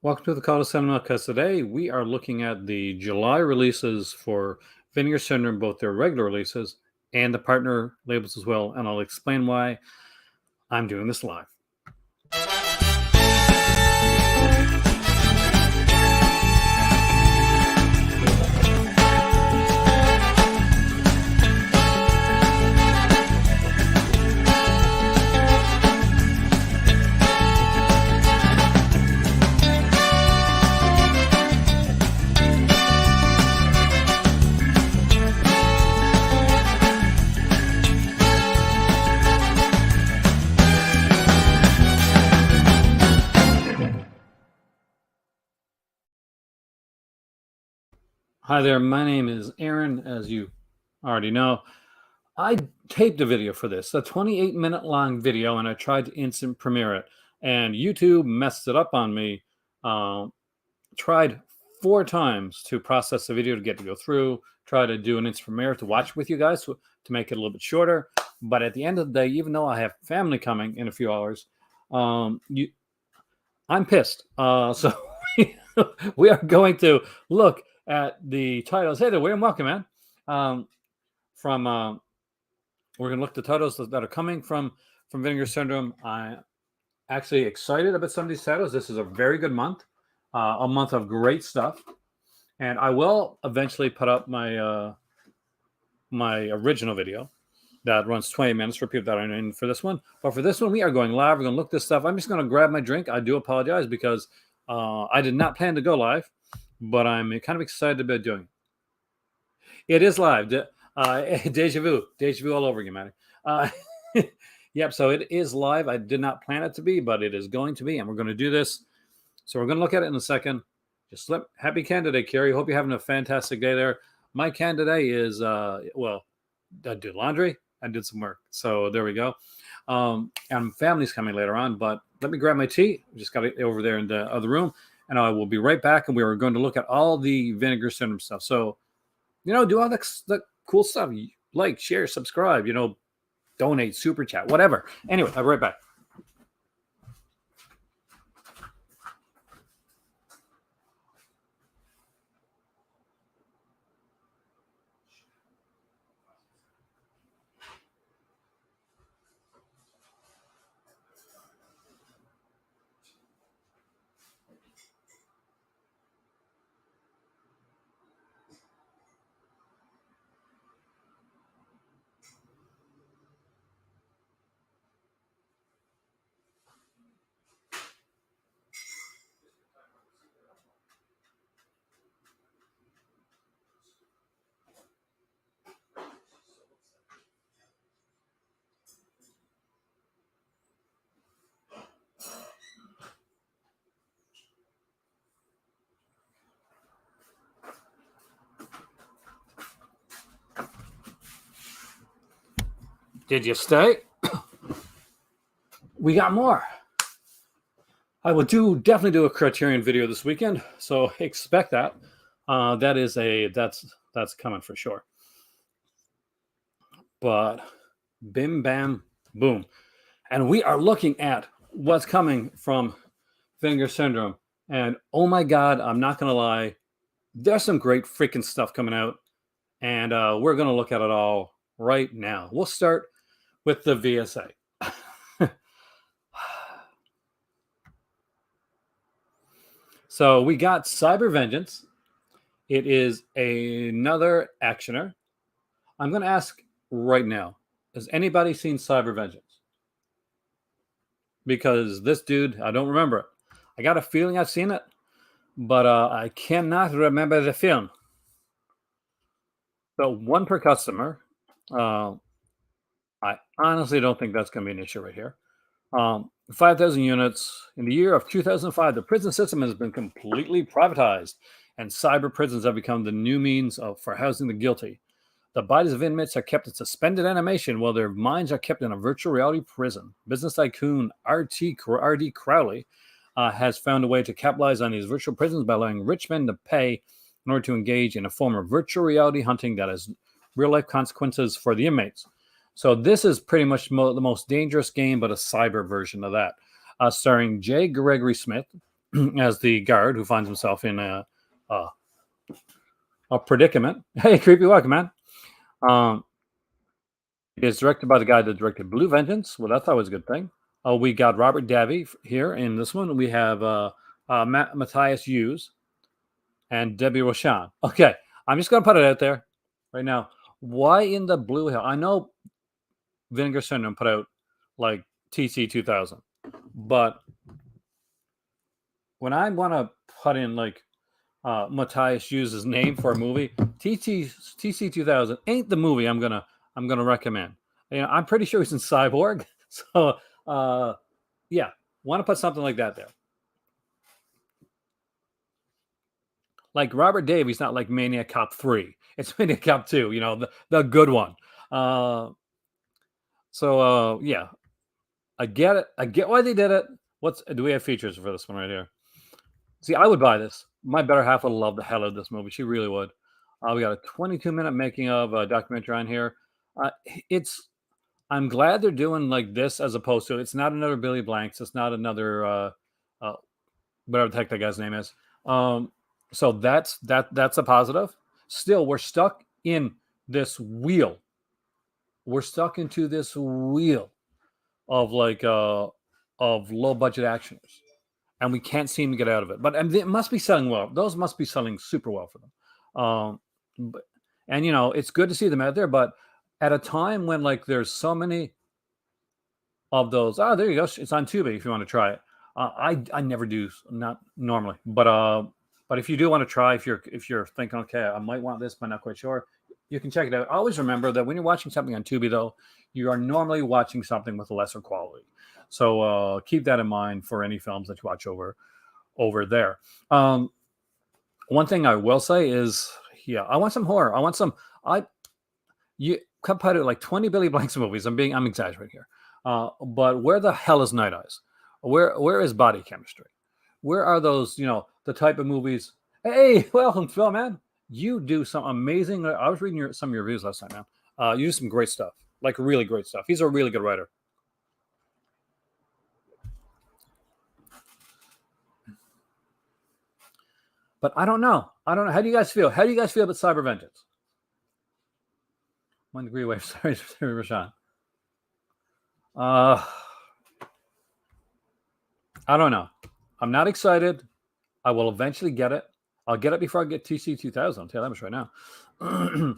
Welcome to the Call to Cinema, because today we are looking at the July releases for Vinegar Syndrome, both their regular releases and the partner labels as well, and I'll explain why I'm doing this live. Hi there, my name is Aaron, as you already know. I taped a video for this, a 28-minute long video, and I tried to instant premiere it, and YouTube messed it up on me. Tried 4 times to process the video to get to go through, try to do an instant premiere to watch with you guys to make it a little bit shorter. But at the end of the day, even though I have family coming in a few hours, I'm pissed. So we are going to look at the titles. Hey there, William. Welcome, man. We're going to look at the titles that are coming from Vinegar Syndrome. I'm actually excited about some of these titles. This is a very good month, a month of great stuff. And I will eventually put up my my original video that runs 20 minutes for people that are in for this one. But for this one, we are going live. We're going to look this stuff. I'm just going to grab my drink. I do apologize because I did not plan to go live, but I'm kind of excited about doing it. It is live. Deja vu all over again, man. Yep, so it is live. I did not plan it to be, but it is going to be, and we're going to do this. So we're going to look at it in a second. Just happy Candidate, Carrie. Hope you're having a fantastic day there. My candidate is, well, I did laundry. I did some work. So there we go. And family's coming later on, but let me grab my tea. Just got it over there in the other room, and I will be right back. And we are going to look at all the Vinegar Syndrome stuff. So, do all the cool stuff. Like, share, subscribe, donate, super chat, whatever. Anyway, I'll be right back. Did you stay? We got more. I will definitely do a Criterion video this weekend, so expect that. That's coming for sure. But bim bam boom, and we are looking at what's coming from Vinegar Syndrome. And oh my God, I'm not gonna lie, there's some great freaking stuff coming out, and we're gonna look at it all right now. We'll start with the VSA. So we got Cyber Vengeance. It is another actioner. I'm going to ask right now, has anybody seen Cyber Vengeance? Because this dude, I don't remember it. I got a feeling I've seen it, but I cannot remember the film. So 1 per customer. I honestly don't think that's going to be an issue right here. 5,000 units. In the year of 2005, the prison system has been completely privatized, and cyber prisons have become the new means for housing the guilty. The bodies of inmates are kept in suspended animation while their minds are kept in a virtual reality prison. Business tycoon R.D. Crowley has found a way to capitalize on these virtual prisons by allowing rich men to pay in order to engage in a form of virtual reality hunting that has real-life consequences for the inmates. So this is pretty much the most dangerous game, but a cyber version of that. Starring J. Gregory Smith, as the guard who finds himself in a predicament. Hey, creepy welcome, man. Um, it is directed by the guy that directed Blue Vengeance. Well, that's always a good thing. We got Robert Davi here in this one. We have Matthias Hughes and Debbie Rochon. Okay, I'm just going to put it out there right now. Why in the blue hell? I know Vinegar Syndrome put out like TC 2000, but when I want to put in like Matthias Hughes' name for a movie, TC 2000 ain't the movie I'm gonna recommend. You know, I'm pretty sure he's in Cyborg, so yeah, want to put something like that there. Like Robert Davies, not like Maniac Cop 3. It's Maniac Cop 2, you know, the good one. Yeah, I get it. I get why they did it. Do we have features for this one right here? See, I would buy this. My better half would love the hell out of this movie. She really would. We got a 22-minute making of documentary on here. Uh, it's. I'm glad they're doing like this as opposed to it's not another Billy Blanks. It's not another uh, whatever the heck that guy's name is. So that's a positive. Still, we're stuck in this wheel. We're stuck into this wheel of like of low budget actioners, and we can't seem to get out of it. But and it must be selling well. Those must be selling super well for them. But, and you know, it's good to see them out there. But at a time when like there's so many of those, oh, there you go. It's on Tubi if you want to try it. I never do, not normally, but if you do want to try, if you're thinking, okay, I might want this, but not quite sure, you can check it out. Always remember that when you're watching something on Tubi, though, you are normally watching something with a lesser quality. So keep that in mind for any films that you watch over there. One thing I will say is, yeah, I want some horror. I want some. You could put it like 20 Billy Blanks movies. I'm exaggerating here. But where the hell is Night Eyes? Where is Body Chemistry? Where are those? You know, the type of movies. Hey, welcome, Phil, man. You do some amazing. I was reading some of your reviews last time, man. You do some great stuff, like really great stuff. He's a really good writer. But I don't know. I don't know. How do you guys feel? How do you guys feel about Cyber Vengeance? 1 degree away. Sorry, Rashawn. Uh, I don't know. I'm not excited. I will eventually get it. I'll get it before I get TC 2000. I'll tell you that much right now.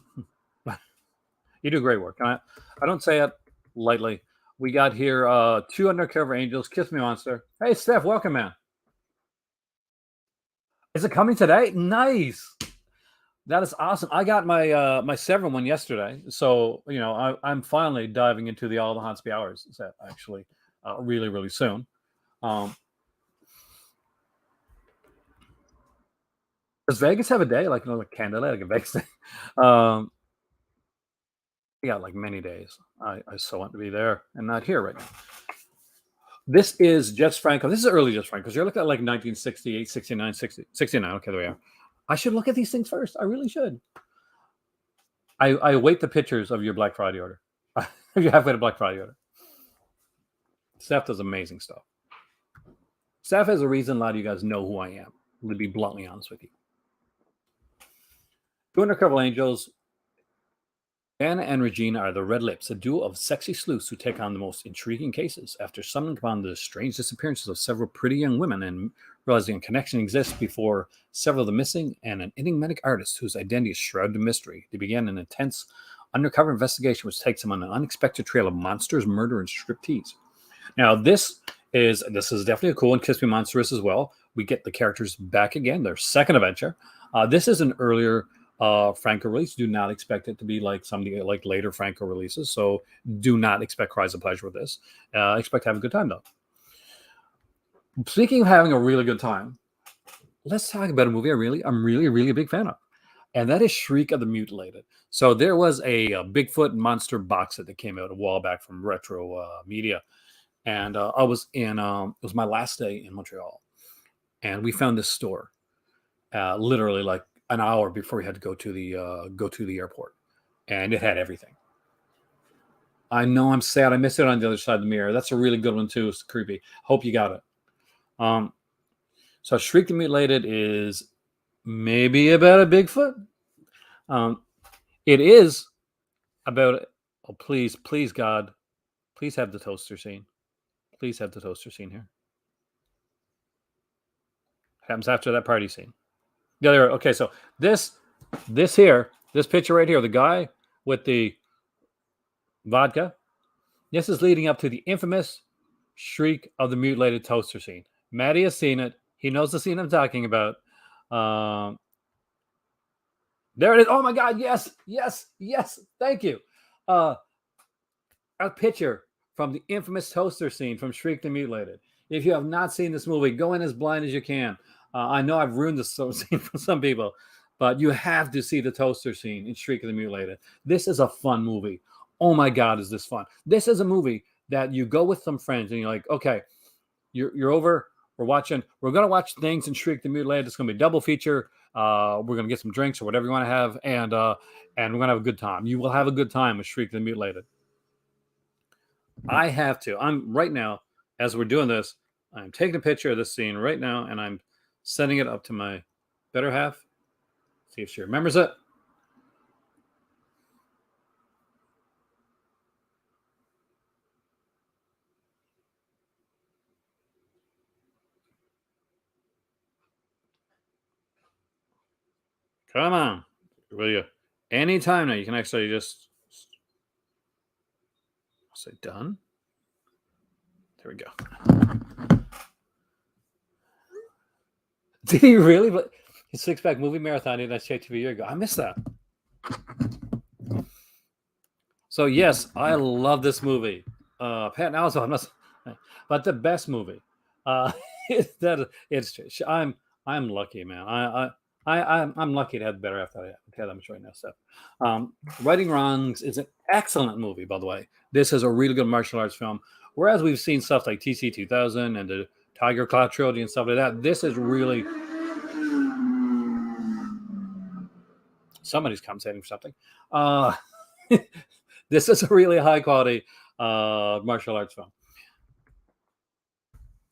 You do great work. I don't say it lightly. We got here 2 Undercover Angels, Kiss Me Monster. Hey, Steph, welcome, man. Is it coming today? Nice. That is awesome. I got my Severin one yesterday, so you know I'm finally diving into the All the Haunts Be Hours set actually, really really soon. Does Vegas have a day like, you know, like Candlelight, like a Vegas day? Um, we got like many days. I so want to be there and not here right now. This is Jess Franco. This is early Jess Franco because you're looking at like 1968, 69, 60, 69. Okay, there we are. I should look at these things first. I really should. I await the pictures of your Black Friday order. If you have got a Black Friday order. Steph does amazing stuff. Steph has a reason a lot of you guys know who I am. To be bluntly honest with you. 2 Undercover Angels. Anna and Regina are the Red Lips, a duo of sexy sleuths who take on the most intriguing cases after stumbling upon the strange disappearances of several pretty young women and realizing a connection exists before several of the missing and an enigmatic artist whose identity is shrouded in mystery. They begin an intense undercover investigation which takes them on an unexpected trail of monsters, murder, and striptease. Now, this is definitely a cool one. Kiss Me Monstrous as well. We get the characters back again, their second adventure. This is an earlier Franco release. Do not expect it to be like something like later Franco releases. So do not expect cries of pleasure with this. Expect to have a good time though. Speaking of having a really good time, let's talk about a movie I'm really a big fan of, and that is Shriek of the Mutilated. So there was a Bigfoot monster box set that came out a while back from Retro Media, and I was in. It was my last day in Montreal, and we found this store, literally like an hour before we had to go to the airport, and it had everything. I know I'm sad. I missed it on the other side of the mirror. That's a really good one too. It's creepy. Hope you got it. Um, So Shriek the Mutilated is maybe about a Bigfoot. It is about. Oh, please, please, God, please have the toaster scene. Please have the toaster scene here. Happens after that party scene. Yeah, there. Okay, so this picture right here, the guy with the vodka. This is leading up to the infamous Shriek of the Mutilated toaster scene. Maddie has seen it. He knows the scene I'm talking about. Um, there it is. Oh my God! Yes, yes, yes. Thank you. A picture from the infamous toaster scene from Shriek the Mutilated. If you have not seen this movie, go in as blind as you can. I know I've ruined this scene for some people, but you have to see the toaster scene in Shriek of the Mutilated. This is a fun movie. Oh my God, is this fun? This is a movie that you go with some friends and you're like, okay, you're over. We're going to watch things and Shriek the Mutilated. It's going to be a double feature. We're going to get some drinks or whatever you want to have, and we're going to have a good time. You will have a good time with Shriek the Mutilated. I have to. I'm right now, as we're doing this, I'm taking a picture of this scene right now, and I'm sending it up to my better half. See if she remembers it. Come on. Will you? Anytime now, you can actually just say done. There we go. Did he really? But his six-pack movie marathon did not check TV a year ago. I missed that. So yes, I love this movie. Pat also, but the best movie. I'm lucky, man. I'm lucky to have better after I have that much right now. So, Righting Wrongs is an excellent movie, by the way. This is a really good martial arts film. Whereas we've seen stuff like TC 2000 and the Tiger Claw trilogy and stuff like that, this is really somebody's commentating for something. This is a really high quality martial arts film.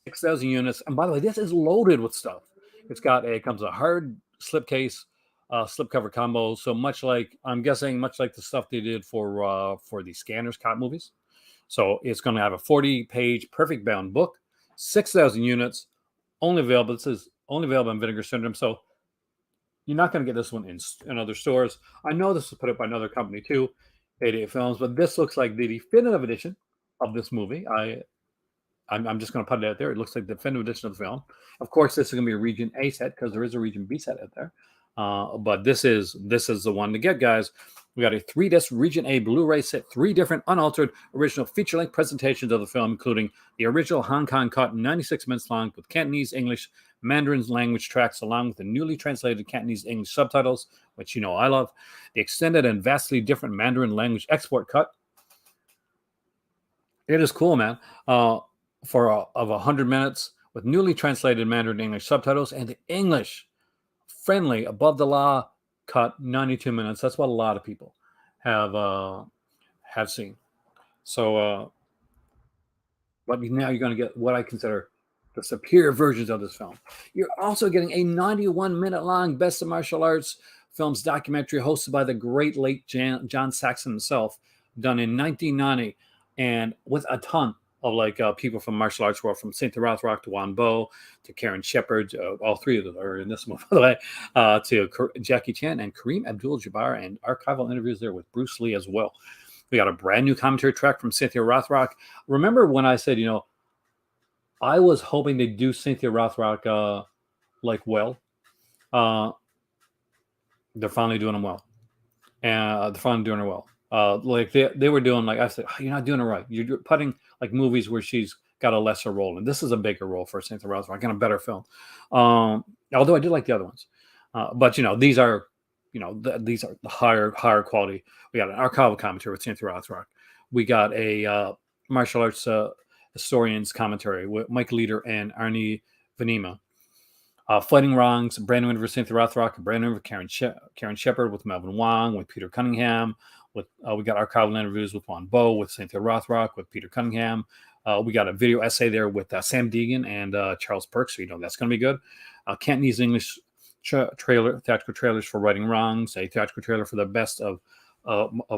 6,000 units, and by the way, this is loaded with stuff. It comes a hard slipcase, slipcover combo. So much like I'm guessing, much like the stuff they did for the Scanners cop movies. So it's going to have a 40-page perfect bound book, 6,000 units, only available. This is only available in Vinegar Syndrome. So you're not going to get this one in other stores. I know this was put up by another company too, 88 Films, but this looks like the definitive edition of this movie. I'm just going to put it out there. It looks like the definitive edition of the film. Of course, this is going to be a Region A set because there is a Region B set out there. But this is the one to get, guys. We got a 3-disc Region A Blu-ray set, 3 different unaltered original feature-length presentations of the film, including the original Hong Kong cut, 96 minutes long, with Cantonese, English, Mandarin language tracks, along with the newly translated Cantonese English subtitles, which you know I love, the extended and vastly different Mandarin language export cut. It is cool, man. Of 100 minutes with newly translated Mandarin English subtitles and the English friendly above the law cut 92 minutes. That's what a lot of people have seen. So, but now you're going to get what I consider the superior versions of this film. You're also getting a 91-minute long Best of Martial Arts Films documentary hosted by the great late John Saxon himself, done in 1990, and with a ton of people from martial arts world, from Cynthia Rothrock to Juan Bo to Karen Shepard. All three of them are in this one, by the way, to Jackie Chan and Kareem Abdul-Jabbar, and archival interviews there with Bruce Lee as well. We got a brand new commentary track from Cynthia Rothrock. Remember when I said, I was hoping they'd do Cynthia Rothrock well. They're finally doing them well. And they're finally doing her well. They were doing, like I said, you're not doing it right. You're putting like movies where she's got a lesser role, and this is a bigger role for Cynthia Rothrock and a better film. Although I did like the other ones, but these are these are the higher quality. We got an archival commentary with Cynthia Rothrock. We got a martial arts historians commentary with Mike Leader and Arnie Venema. Fighting Wrongs, brand new for Cynthia Rothrock, brand new for Karen Shepard, with Melvin Wong, with Peter Cunningham. We got archival interviews with Juan Bo, with Cynthia Rothrock, with Peter Cunningham, We got a video essay there with Sam Deegan and Charles Perks, so that's going to be good. Cantonese English theatrical trailers for Righting Wrongs, a theatrical trailer for the best of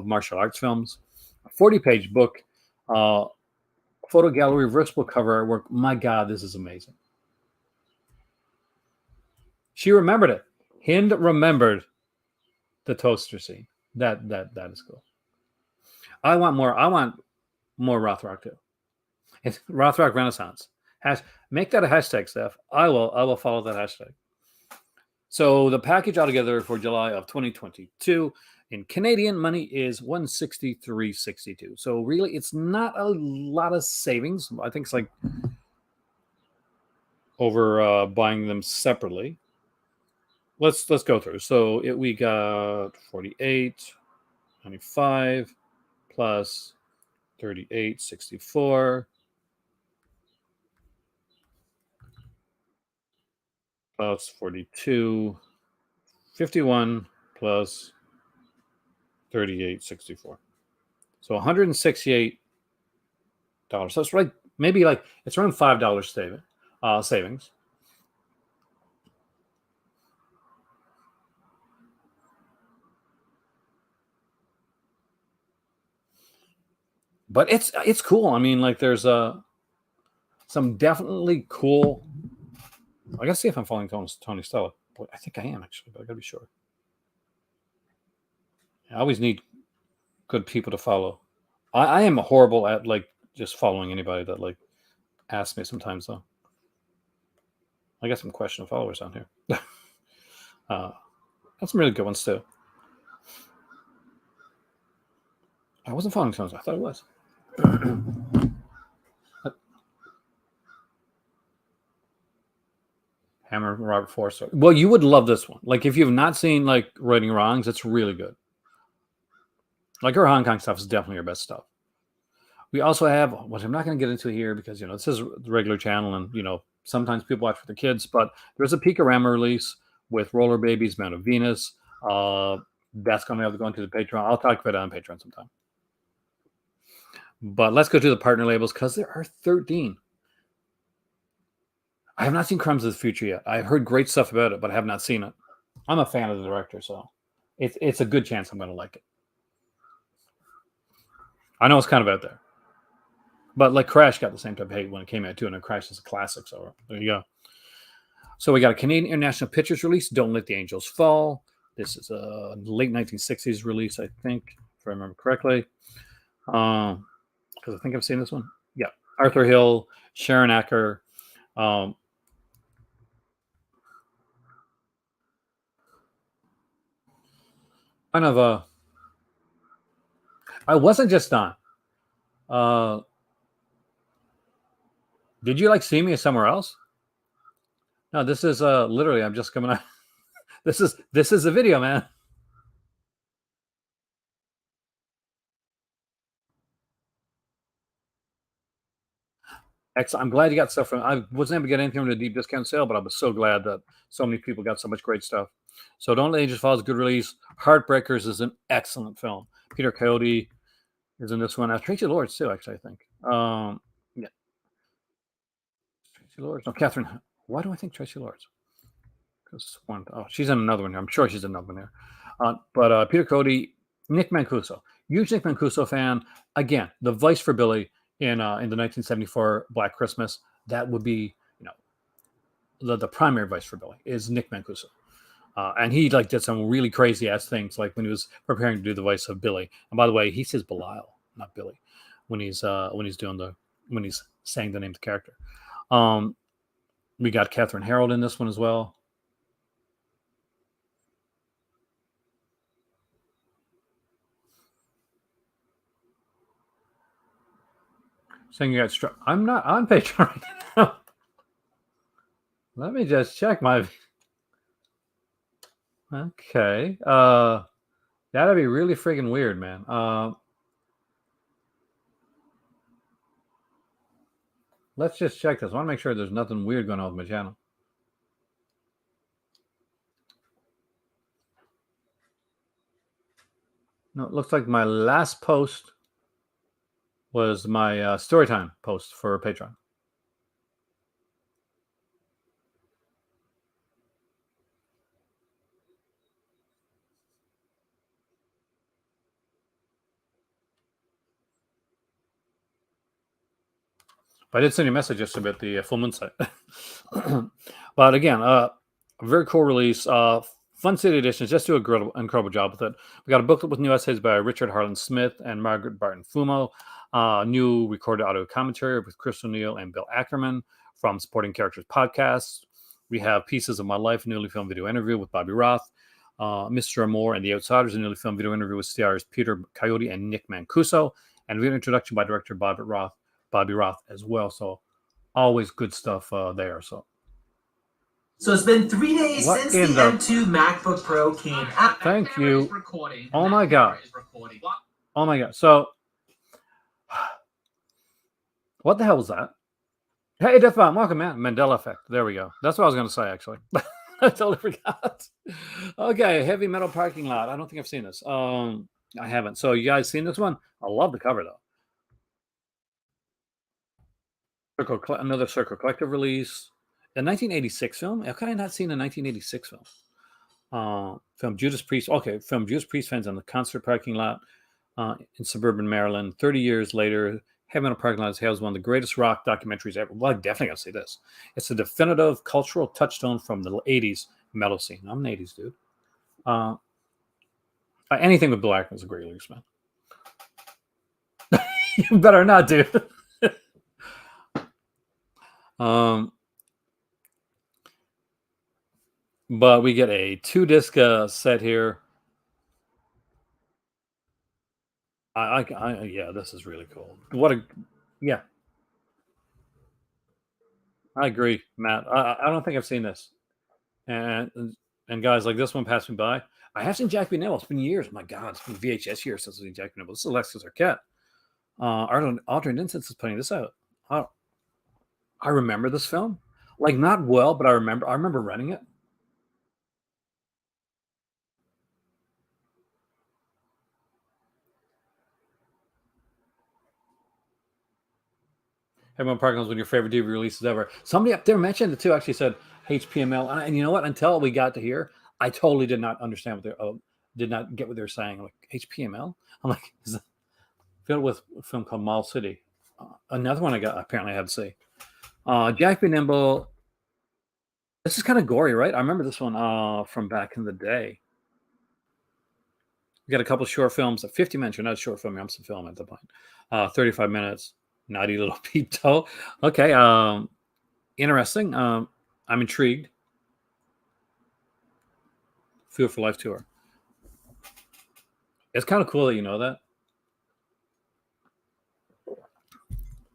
martial arts films, a 40-page book, photo gallery, reversible cover artwork. My God, this is amazing. She remembered it. Hind remembered the toaster scene. That is cool. I want more Rothrock too. It's Rothrock Renaissance. Make that a hashtag, Steph. I will follow that hashtag. So the package altogether for July of 2022 in Canadian money is $163.62. So really, it's not a lot of savings. I think it's like over buying them separately. Let's go through. So we got 48.95 plus 38.64 plus 42.51 plus 38.64. So $168. So it's right, maybe like it's around $5 savings. But it's cool. I mean, like there's some definitely cool. I gotta see if I'm following Tony Stella. Boy, I think I am actually, but I gotta be sure. I always need good people to follow. I am horrible at like just following anybody that like asks me sometimes though. I got some question followers on here. That's some really good ones too. I wasn't following Tony. I thought it was. Hammer Robert Forster. Well, you would love this one. Like if you've not seen like Righting Wrongs, it's really good. Like her Hong Kong stuff is definitely her best stuff. We also have what I'm not going to get into here because this is the regular channel and sometimes people watch with their kids, but there's a Peakorama release with Roller Babies, Mount of Venus. That's going to have to go into the Patreon. I'll talk about it on Patreon sometime. But let's go to the partner labels because there are 13. I have not seen Crimes of the Future yet. I've heard great stuff about it, but I have not seen it. I'm a fan of the director, so it's a good chance I'm going to like it. I know it's kind of out there. But like Crash got the same type of hate when it came out too, and Crash is a classic, so there you go. So we got a Canadian International Pictures release, Don't Let the Angels Fall. This is a late 1960s release, I think, if I remember correctly. Because I think I've seen this one. Yeah. Arthur Hill, Sharon Acker. Kind of I wasn't just on. Did you like see me somewhere else? No, this is literally I'm just coming out. This is a video, man. Excellent. I'm glad you got stuff from. I wasn't able to get anything from the deep discount sale, but I was so glad that so many people got so much great stuff. So Don't Let Angels Fall is a good release. Heartbreakers is an excellent film. Peter Coyote is in this one. Tracy Lords too, actually. I think. Yeah. Tracy Lords. No, Catherine. Why do I think Tracy Lords? Because one. Oh, she's in another one here. I'm sure she's in another one here. But Peter Coyote, Nick Mancuso, huge Nick Mancuso fan. Again, the voice for Billy in the 1974 Black Christmas. That would be the primary voice for Billy is Nick Mancuso. And he like did some really crazy ass things, like when he was preparing to do the voice of Billy. And by the way, he says Belial, not Billy, when he's saying the name of the character. We got Catherine Harold in this one as well. Saying you got struck. I'm not on Patreon right now. Let me just check my. Okay. That'd be really freaking weird, man. Let's just check this. I want to make sure there's nothing weird going on with my channel. No, it looks like my last post was my storytime post for Patreon. But I did send you a message just about the full moon site. But again, a very cool release. Fun City Editions just do a incredible job with it. We got a booklet with new essays by Richard Harlan Smith and Margaret Barton Fumo. New recorded audio commentary with Chris O'Neill and Bill Ackerman from Supporting Characters podcast. We have Pieces of My Life, a newly filmed video interview with Bobby Roth. Mr. Amore and the Outsiders, a newly filmed video interview with stars Peter Coyote and Nick Mancuso. And we have an introduction by director Bobby Roth as well. So always good stuff there. So it's been 3 days since the M2 MacBook Pro came out. Thank you. Oh my god. Oh my god. So what the hell was that? Hey, Defon, welcome, man. Mandela effect. There we go. That's what I was going to say, actually. I totally forgot. Okay, Heavy Metal Parking Lot. I don't think I've seen this. I haven't. So you guys seen this one? I love the cover, though. Another Circle Collective release. A 1986 film. How can I not seen a 1986 film? Film Judas Priest. Okay, film Judas Priest fans on the concert parking lot in suburban Maryland. 30 years later, Heavy Metal Parking Lot hails one of the greatest rock documentaries ever. Well, I definitely got to say this. It's a definitive cultural touchstone from the 80s metal scene. I'm an 80s dude. Anything with Bill Ackerman is a great release, man. You better not, dude. But we get a 2-disc set here. Yeah, this is really cool. Yeah. I agree, Matt. I don't think I've seen this. And guys, like this one passed me by. I have seen Jack B. Nibble. It's been years. My God, it's been VHS years since I've seen Jack B. Nibble. This is Alexis Arquette. Alternate Instance is putting this out. I remember this film. Like, not well, but I remember renting it. Everyone Park was one of your favorite DVD releases ever. Somebody up there mentioned it too. Actually said HPML, and you know what? Until we got to here, I totally did not understand did not get what they're saying. I'm like, HPML? I'm like, is that filled with a film called Mall City? Another one apparently I had to see. Jack B. Nimble. This is kind of gory, right? I remember this one from back in the day. We got a couple short films. 50 minutes. You're not a short film. I'm some film at the point. 35 minutes. Naughty Little Peep Toe. Okay. Interesting. I'm intrigued. Fuel for Life tour. It's kind of cool that you know that.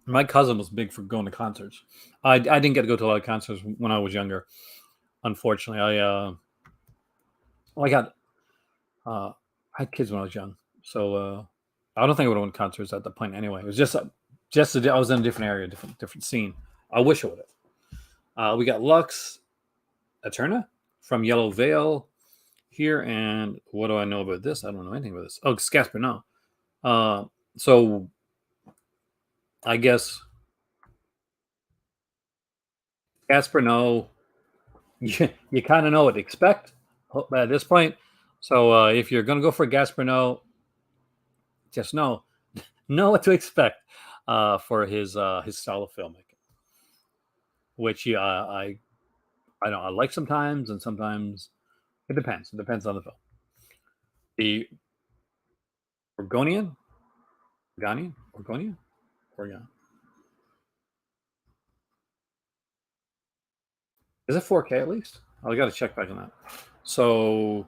My cousin was big for going to concerts. I didn't get to go to a lot of concerts when I was younger. Unfortunately, I had kids when I was young, so I don't think I would have went to concerts at that point anyway. It was just I was in a different area, different scene. I wish I would have. We got Lux Eterna from Yellow Veil here, and what do I know about this? I don't know anything about this. Oh, it's Casper No. So I guess Casper No. You kind of know what to expect at this point. So if you're going to go for Gasper No, just know what to expect for his style of filmmaking, which I like sometimes, and sometimes it depends. It depends on the film. The Oregonian. Is it 4K at least? I got to check back on that. So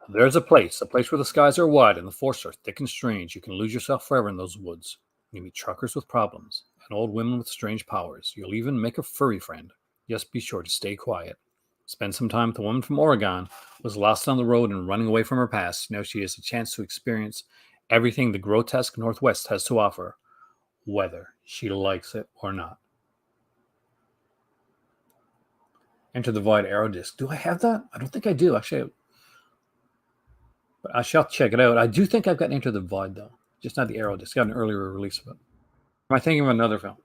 there's a place where the skies are wide and the forests are thick and strange. You can lose yourself forever in those woods. You meet truckers with problems and old women with strange powers. You'll even make a furry friend. Just be sure to stay quiet. Spend some time with a woman from Oregon who was lost on the road and running away from her past. Now she has a chance to experience everything the grotesque Northwest has to offer, whether she likes it or not. Enter the Void Arrow disc. Do I have that? I don't think I do, actually. But I shall check it out. I do think I've got Enter the Void, though. just not the Arrow disc. Got an earlier release of it. Am I thinking of another film?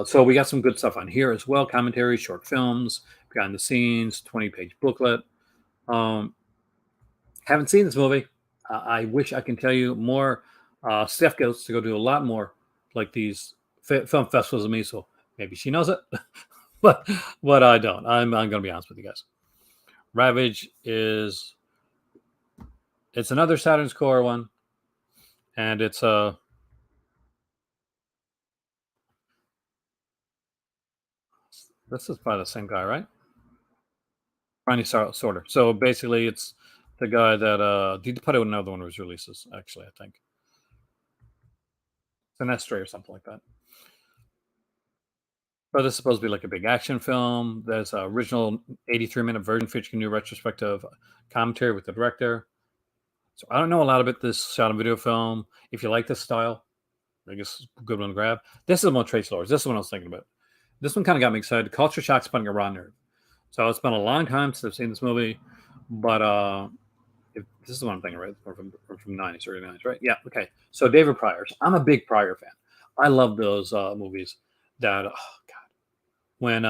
So we got some good stuff on here as well. Commentary, short films, behind the scenes, 20-page booklet. Haven't seen this movie. I wish I can tell you more. Steph goes to go do a lot more like these film festivals with me, so maybe she knows it, but I don't. I'm going to be honest with you guys. Ravage it's another Saturn's Core one, and it's this is by the same guy, right? Ronnie Sorter. So basically, it's the guy that he put out another one of his releases. Actually, I think Sinestre or something like that. But this is supposed to be like a big action film. There's an original 83-minute version featuring new retrospective commentary with the director. So I don't know a lot about this shot and video film. If you like this style, I guess a good one to grab. This is one of Trace Lords. This is what I was thinking about. This one kind of got me excited. Culture shock's putting a raw nerve. So it's been a long time since I've seen this movie, but this is what I'm thinking, right? From 90s, early 90s, right? Yeah, okay. So David Pryor's. I'm a big Pryor fan. I love those movies that, oh, God. When,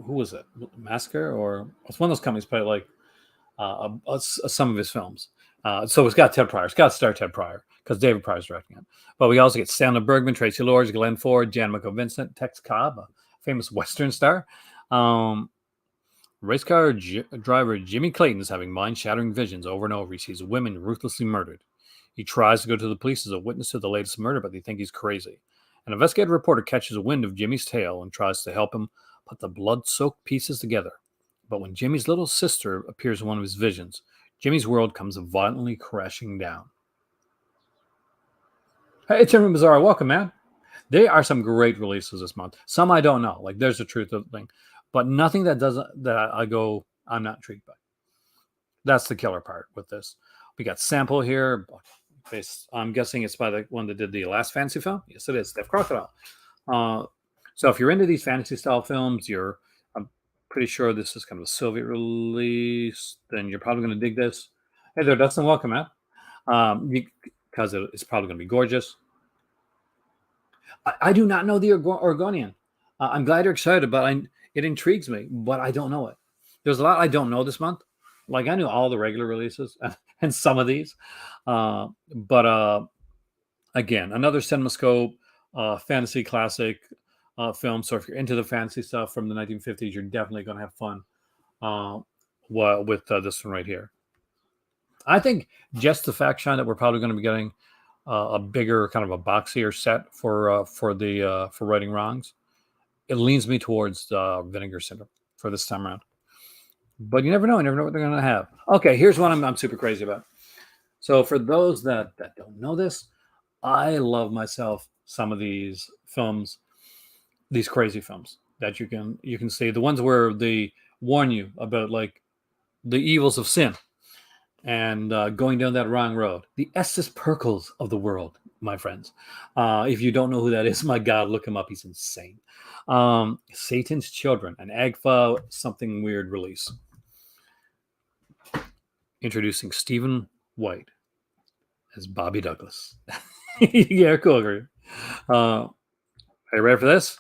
who was it? Massacre? Or it's one of those companies played like some of his films. So it's got Ted Pryor. It's got to star Ted Pryor because David Pryor's directing it. But we also get Stanley Bergman, Tracy Lords, Glenn Ford, Jan Michael Vincent, Tex Cobb, a famous Western star. Race car driver Jimmy Clayton is having mind-shattering visions over and over. He sees women ruthlessly murdered. He tries to go to the police as a witness to the latest murder, but they think he's crazy. An investigative reporter catches a wind of Jimmy's tale and tries to help him put the blood-soaked pieces together. But when Jimmy's little sister appears in one of his visions, Jimmy's world comes violently crashing down. Hey, Tim Bizarro, welcome, man. There are some great releases this month. Some I don't know. Like, there's the truth of the thing. But nothing that I go, I'm not intrigued by. That's the killer part with this. We got Sample here. I'm guessing it's by the one that did the last fantasy film. Yes, it is. Steph Crocodile. So if you're into these fantasy style films, I'm pretty sure this is kind of a Soviet release, then you're probably going to dig this. Hey there, Dustin. Welcome, man. Because it's probably going to be gorgeous. I do not know the Oregonian. I'm glad you're excited, but it intrigues me, but I don't know it. There's a lot I don't know this month. Like, I knew all the regular releases and some of these. But again, another CinemaScope fantasy classic film. So if you're into the fantasy stuff from the 1950s, you're definitely going to have fun with this one right here. I think just the fact, Sean, that we're probably going to be getting a bigger, kind of a boxier set for Righting Wrongs, it leans me towards Vinegar Syndrome for this time around. But you never know. You never know what they're going to have. Okay, here's one I'm super crazy about. So for those that don't know this, I love myself some of these films, these crazy films that you can see. The ones where they warn you about like the evils of sin and going down that wrong road. The Estes Perkles of the world, my friends. If you don't know who that is, my God, look him up. He's insane. Satan's Children, an Agfa something weird release. Introducing Stephen White as Bobby Douglas. Yeah, cool. Are you ready for this?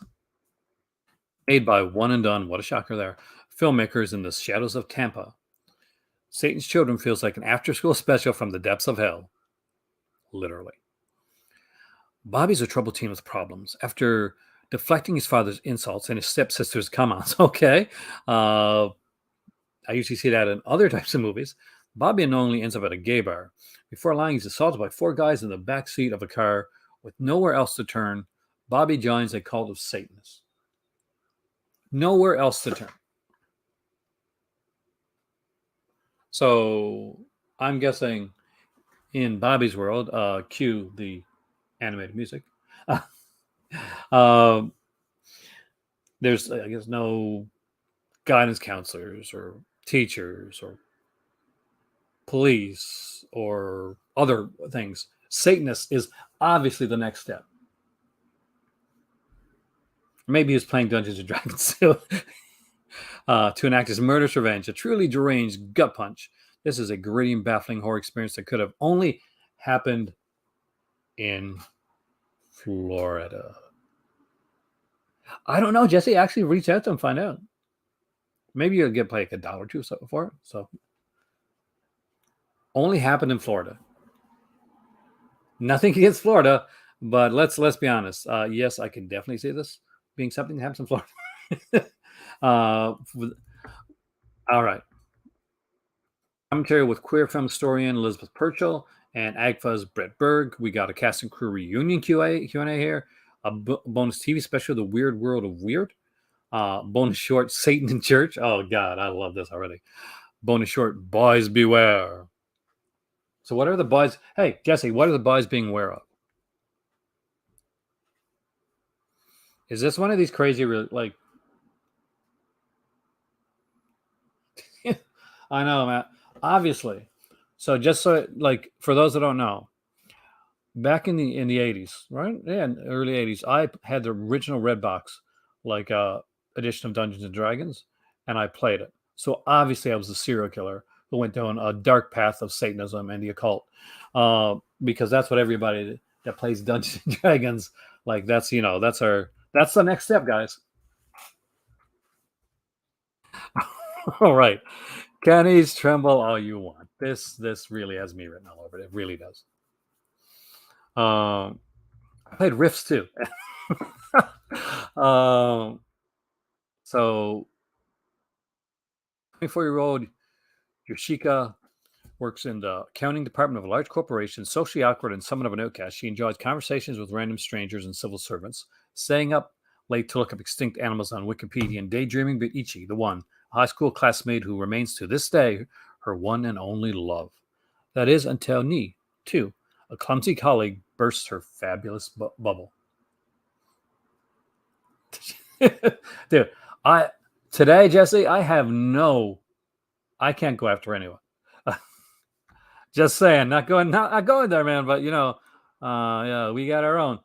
Made by One and Done. What a shocker there. Filmmakers in the shadows of Tampa. Satan's Children feels like an after-school special from the depths of hell. Literally. Bobby's a troubled teen with problems. After deflecting his father's insults and his stepsister's come-ons. Okay. I usually see that in other types of movies. Bobby unknowingly ends up at a gay bar. Before lying, he's assaulted by 4 guys in the back seat of a car. With nowhere else to turn, Bobby joins a cult of Satanists. Nowhere else to turn. So I'm guessing in Bobby's world, cue the animated music. There's, I guess, no guidance counselors or teachers or police or other things. Satanist is obviously the next step. Maybe he's playing Dungeons and Dragons to enact his murderous revenge, a truly deranged gut punch. This is a gritty and baffling horror experience that could have only happened in Florida. I don't know, Jesse. Actually, reach out to him, find out. Maybe you'll get like $1 or two for it. So, only happened in Florida. Nothing against Florida, but let's be honest. Yes, I can definitely see this being something that happens in Florida. All right. Commentary with queer film historian Elizabeth Purchell and AGFA's Brett Berg. We got a cast and crew reunion Q&A here. A bonus TV special, The Weird World of Weird. Bonus short, Satan in Church. Oh, God, I love this already. Bonus short, Boys Beware. So what are the boys? Hey, Jesse, what are the boys being aware of? Is this one of these crazy, like... I know, Matt. Obviously. So just so, like, for those that don't know, back in the 80s, right? Yeah, in the early 80s, I had the original red box, like edition of Dungeons and Dragons, and I played it. So obviously I was a serial killer who went down a dark path of Satanism and the occult. Because that's what everybody that plays Dungeons and Dragons, like that's that's the next step, guys. All right. Kenny's tremble all you want. This really has me written all over it. It really does. I played Rifts too. So 24-year-old Yoshika works in the accounting department of a large corporation, socially awkward and somewhat of an outcast. She enjoys conversations with random strangers and civil servants, staying up late to look up extinct animals on Wikipedia, and daydreaming about Ichi, the one, a high school classmate who remains to this day her one and only love. That is until Ni, too, a clumsy colleague, bursts her fabulous bubble. Dude, today, Jesse, I can't go after anyone. Just saying, not going there, man. But yeah, we got our own.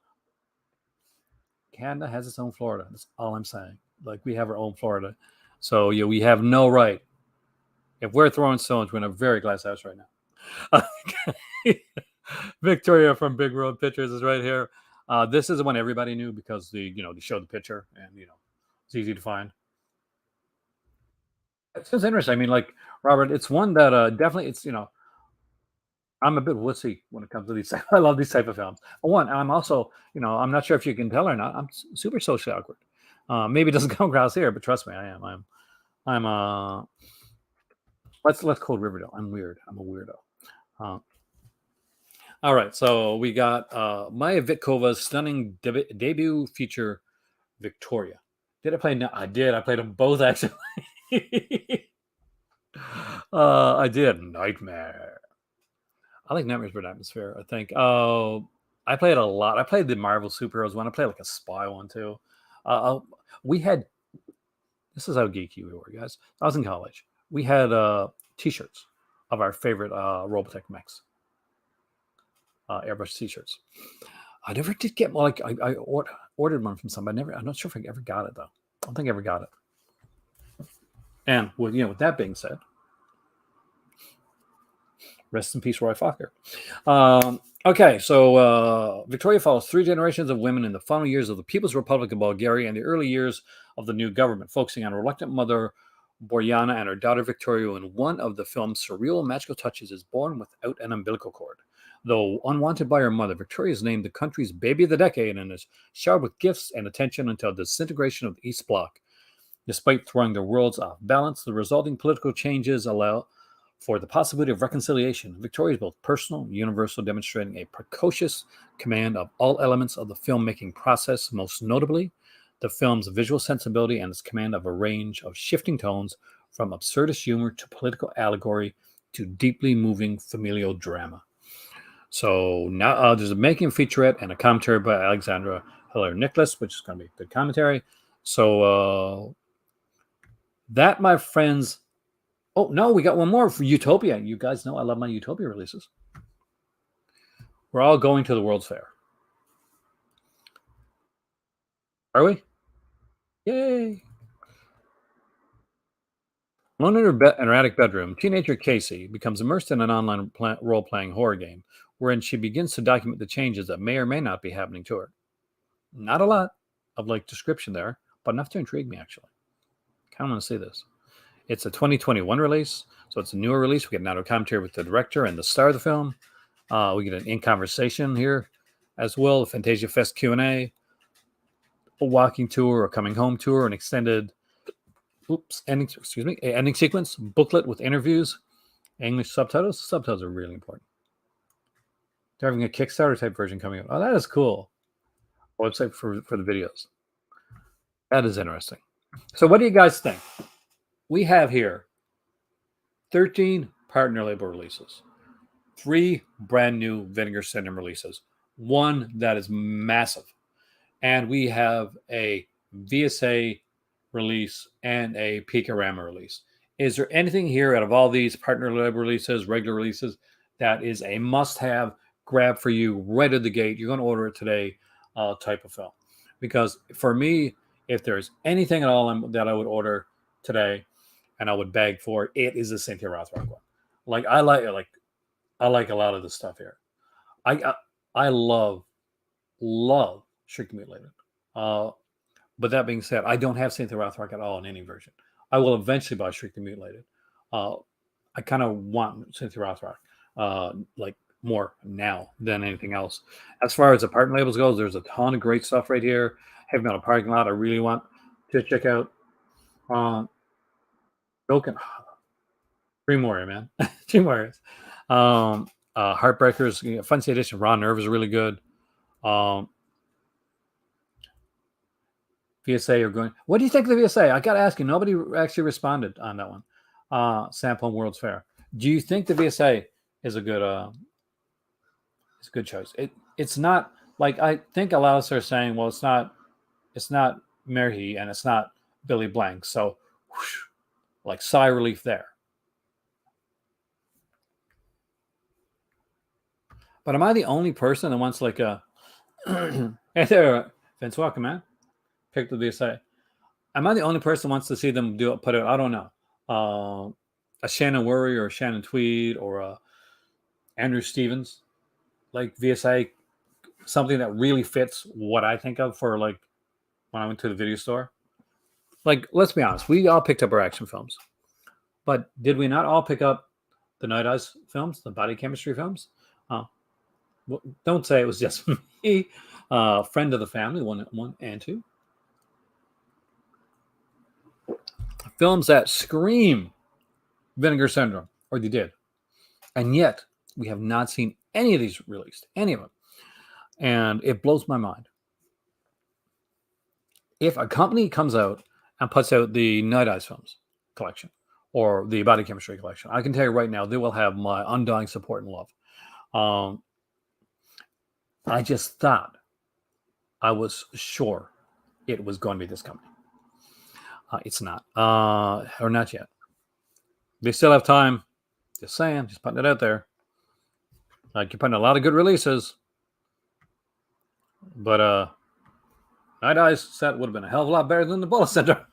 Canada has its own Florida. That's all I'm saying. Like, we have our own Florida, so yeah, we have no right. If we're throwing stones, we're in a very glass house right now. Victoria from Big Road Pictures is right here. This is the one everybody knew because they showed the picture and it's easy to find. It's just interesting. I mean, like, Robert, it's one that definitely it's I'm a bit wussy when it comes to these. I love these type of films. One, I'm also I'm not sure if you can tell or not. I'm super socially awkward. Maybe it doesn't come across here, but trust me, I am. I'm let's call Riverdale. I'm weird. I'm a weirdo. All right, so we got Maya Vitkova's stunning debut feature, Victoria. Did I play? No, I did. I played them both actually. I did Nightmare. I like Nightmares Before Atmosphere. I think. Oh, I played a lot. I played the Marvel superheroes one. I played like a spy one too. We had. This is how geeky we were, guys. I was in college. We had T-shirts of our favorite Robotech mechs. Airbrush T-shirts. I never did get like I ordered one from somebody. I'm not sure if I ever got it though. I don't think I ever got it. And with that being said, rest in peace, Roy Fokker. Okay, so Victoria follows 3 generations of women in the final years of the People's Republic of Bulgaria and the early years of the new government, focusing on a reluctant mother Boryana and her daughter Victoria. In one of the film's surreal magical touches, is born without an umbilical cord. Though unwanted by her mother, Victoria is named the country's baby of the decade and is showered with gifts and attention until the disintegration of the East Bloc. Despite throwing their worlds off balance, the resulting political changes allow for the possibility of reconciliation. Victoria is both personal and universal, demonstrating a precocious command of all elements of the filmmaking process, most notably the film's visual sensibility and its command of a range of shifting tones from absurdist humor to political allegory to deeply moving familial drama. So now there's a making featurette and a commentary by Alexandra Hiller-Nicholas, which is going to be a good commentary. So that, my friends. Oh, no, we got one more for Utopia. You guys know I love my Utopia releases. We're all going to the World's Fair. Are we? Yay. Alone in her attic bedroom, teenager Casey becomes immersed in an online role-playing horror game wherein she begins to document the changes that may or may not be happening to her. Not a lot of description there, but enough to intrigue me, actually. Kind of want to see this. It's a 2021 release, so it's a newer release. We get an audio commentary with the director and the star of the film. We get an in-conversation here as well, a Fantasia Fest Q&A, a walking tour, a coming home tour, an extended ending sequence, booklet with interviews, English subtitles. Subtitles are really important. They're having a Kickstarter type version coming up. Oh, that is cool. A website for the videos. That is interesting. So what do you guys think? We have here 13 partner label releases, 3 brand new Vinegar Syndrome releases, 1 that is massive, and we have a VSA release and a Picorama release. Is there anything here out of all these partner label releases, regular releases, that is a must-have grab for you right at the gate? You're going to order it today type of film. Because for me, if there's anything at all that I would order today and I would bag for, it is the Cynthia Rothrock one. I like a lot of the stuff here. I love Shriek Mutilated. But that being said, I don't have Cynthia Rothrock at all in any version. I will eventually buy Shriek the Mutilated. I kind of want Cynthia Rothrock more now than anything else. As far as the partner labels goes, there's a ton of great stuff right here. Heavy Metal Parking Lot, I really want to check out. Dream Warrior, man. Dream Warriors. Heartbreakers, Fancy Edition, Raw Nerve is really good. VSA are going. What do you think of the VSA? I got to ask you. Nobody actually responded on that one. Sample and World's Fair. Do you think the VSA is a good choice? It's not I think a lot of us are saying, well, it's not Merhi and it's not Billy Blank. So, whoosh, sigh relief there. But am I the only person that wants a hey there, Vince, welcome, man. Picked the VSA. Am I the only person who wants to see them put it? I don't know. A Shannon Worry or a Shannon Tweed or a Andrew Stevens, VSA, something that really fits what I think of for when I went to the video store. Let's be honest, we all picked up our action films, but did we not all pick up the Night Eyes films, the body chemistry films? Don't say it was just me. Friend of the family, one and 2. Films that scream Vinegar Syndrome, or they did. And yet, we have not seen any of these released, any of them. And it blows my mind. If a company comes out and puts out the Night Eyes films collection or the body chemistry collection, I can tell you right now, they will have my undying support and love. I just thought, I was sure it was going to be this company. It's not, or not yet. They still have time. Just saying, just putting it out there. You're putting a lot of good releases, but Night Eyes set would have been a hell of a lot better than the Bullet Center.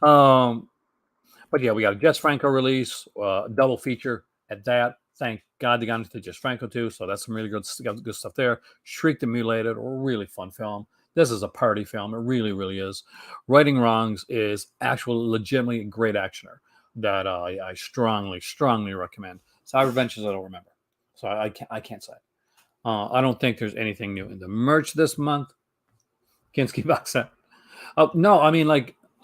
But yeah, we got a Jess Franco release, double feature at that. Thank God they got into Jess Franco too, so that's some really good stuff there. Shriek the Mutilated, a really fun film. This is a party film. It really, really is. Righting Wrongs is actually legitimately a great actioner that I strongly, strongly recommend. Cyber Ventures, I don't remember, so I can't say. I don't think there's anything new in the merch this month. Kinski box set. Oh no, I mean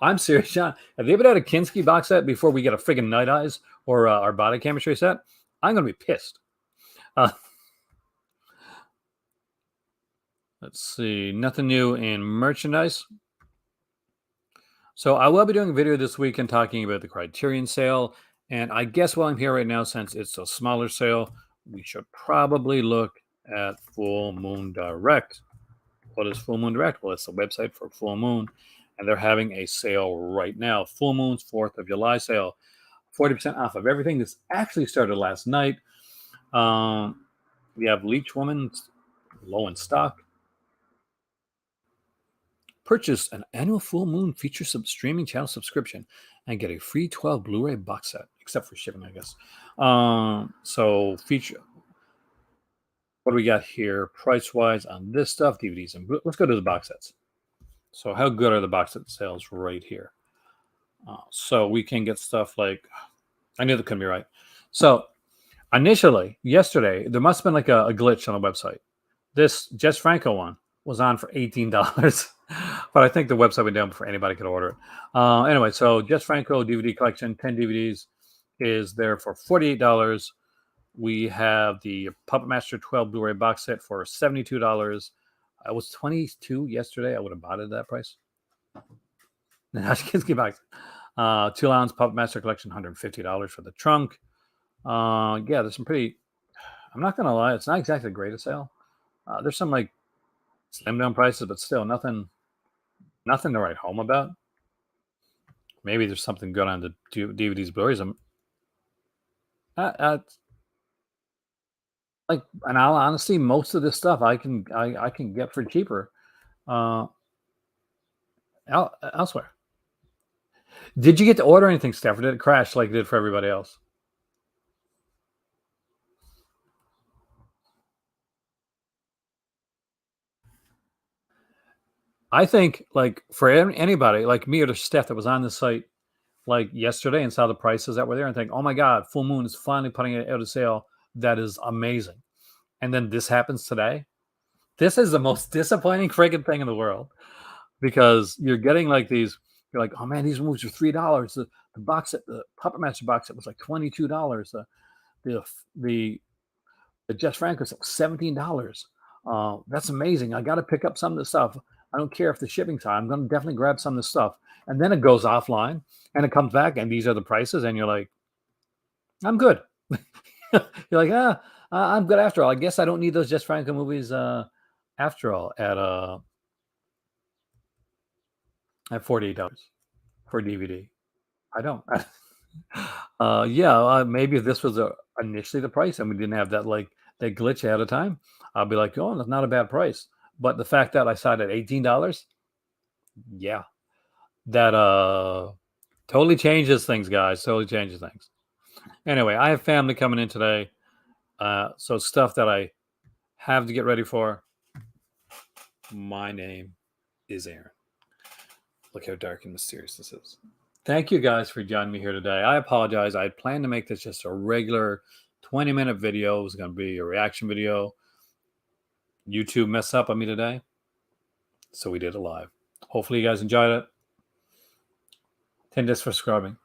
I'm serious, John. Have they ever had a Kinski box set before we get a friggin' Night Eyes or our body chemistry set? I'm gonna be pissed. Let's see, nothing new in merchandise. So I will be doing a video this weekend talking about the Criterion sale. And I guess while I'm here right now, since it's a smaller sale, we should probably look at Full Moon Direct. What is Full Moon Direct? Well, it's the website for Full Moon. And they're having a sale right now. Full Moon's 4th of July sale. 40% off of everything. This actually started last night. We have Leech Woman low in stock. Purchase an annual full moon feature streaming channel subscription and get a free 12 Blu-ray box set, except for shipping, I guess. So feature. What do we got here price-wise on this stuff? DVDs and let's go to the box sets. So how good are the box set sales right here? So we can get stuff like, I knew that couldn't be right. So initially, yesterday, there must have been like a glitch on the website. This Jess Franco one was on for $18, but I think the website went down before anybody could order it. Anyway, so Jess Franco DVD collection, 10 DVDs, is there for $48. We have the Puppet Master 12 Blu-ray box set for $72. It was $22 yesterday. I would have bought it at that price. The Hashkinsky box. 2-ounce Puppet Master collection, $150 for the trunk. Yeah, there's some pretty. I'm not gonna lie, it's not exactly the greatest sale. There's some like slim down prices, but still nothing to write home about. Maybe there's something good on the DVDs, Blu-rays. Like, and I'll honestly, most of this stuff I can get for cheaper elsewhere. Did you get to order anything, Steph, or did it crash like it did for everybody else? I think, like, for anybody like me or the Steph that was on the site like yesterday and saw the prices that were there and think, oh my God, Full Moon is finally putting it out of sale. That is amazing. And then this happens today. This is the most disappointing friggin' thing in the world, because you're getting like these. You're like, oh man, these movies are $3. The box set, the Puppet Master box set was like $22. The Jess Franco set was $17. That's amazing. I got to pick up some of the stuff. I don't care if the shipping's high. I'm going to definitely grab some of the stuff. And then it goes offline and it comes back and these are the prices. And you're like, I'm good. You're like, I'm good after all. I guess I don't need those Jess Franco movies after all at $48 for DVD. I don't. Maybe if this was initially the price and we didn't have that that glitch ahead of time, I'll be like, oh, that's not a bad price. But the fact that I saw it at $18, yeah, that totally changes things, guys. Totally changes things. Anyway, I have family coming in today, so stuff that I have to get ready for. My name is Aaron. Look how dark and mysterious this is. Thank you guys for joining me here today. I apologize. I had planned to make this just a regular 20-minute video. It was going to be a reaction video. YouTube messed up on me today, so we did it live. Hopefully you guys enjoyed it. 10 discs for subscribing.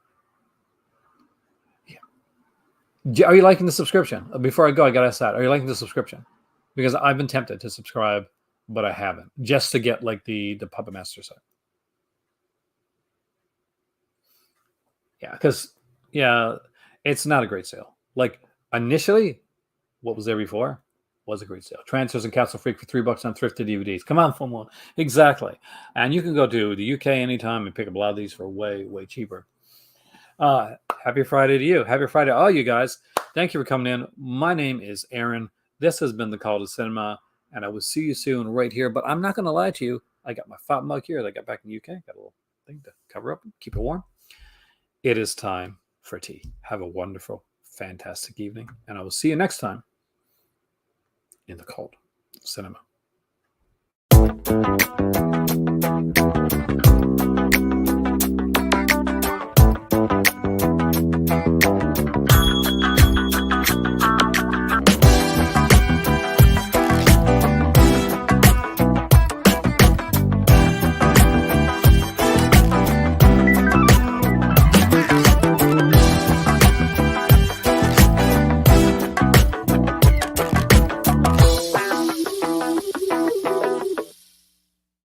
Yeah. Are you liking the subscription? Before I go, I got to ask that. Are you liking the subscription? Because I've been tempted to subscribe, but I haven't, just to get like the Puppet Master set. Yeah, because it's not a great sale. Like initially, what was there before was a great sale. Transfers and Castle Freak for $3 on thrifted DVDs. Come on, Full Moon. Exactly. And you can go to the UK anytime and pick up a lot of these for way, way cheaper. Happy Friday to you. Happy Friday to all you guys. Thank you for coming in. My name is Aaron. This has been The Call to Cinema, and I will see you soon right here. But I'm not going to lie to you. I got my fat mug here that I got back in the UK. Got a little thing to cover up and keep it warm. It is time for tea. Have a wonderful, fantastic evening, and I will see you next time in The Cult Cinema.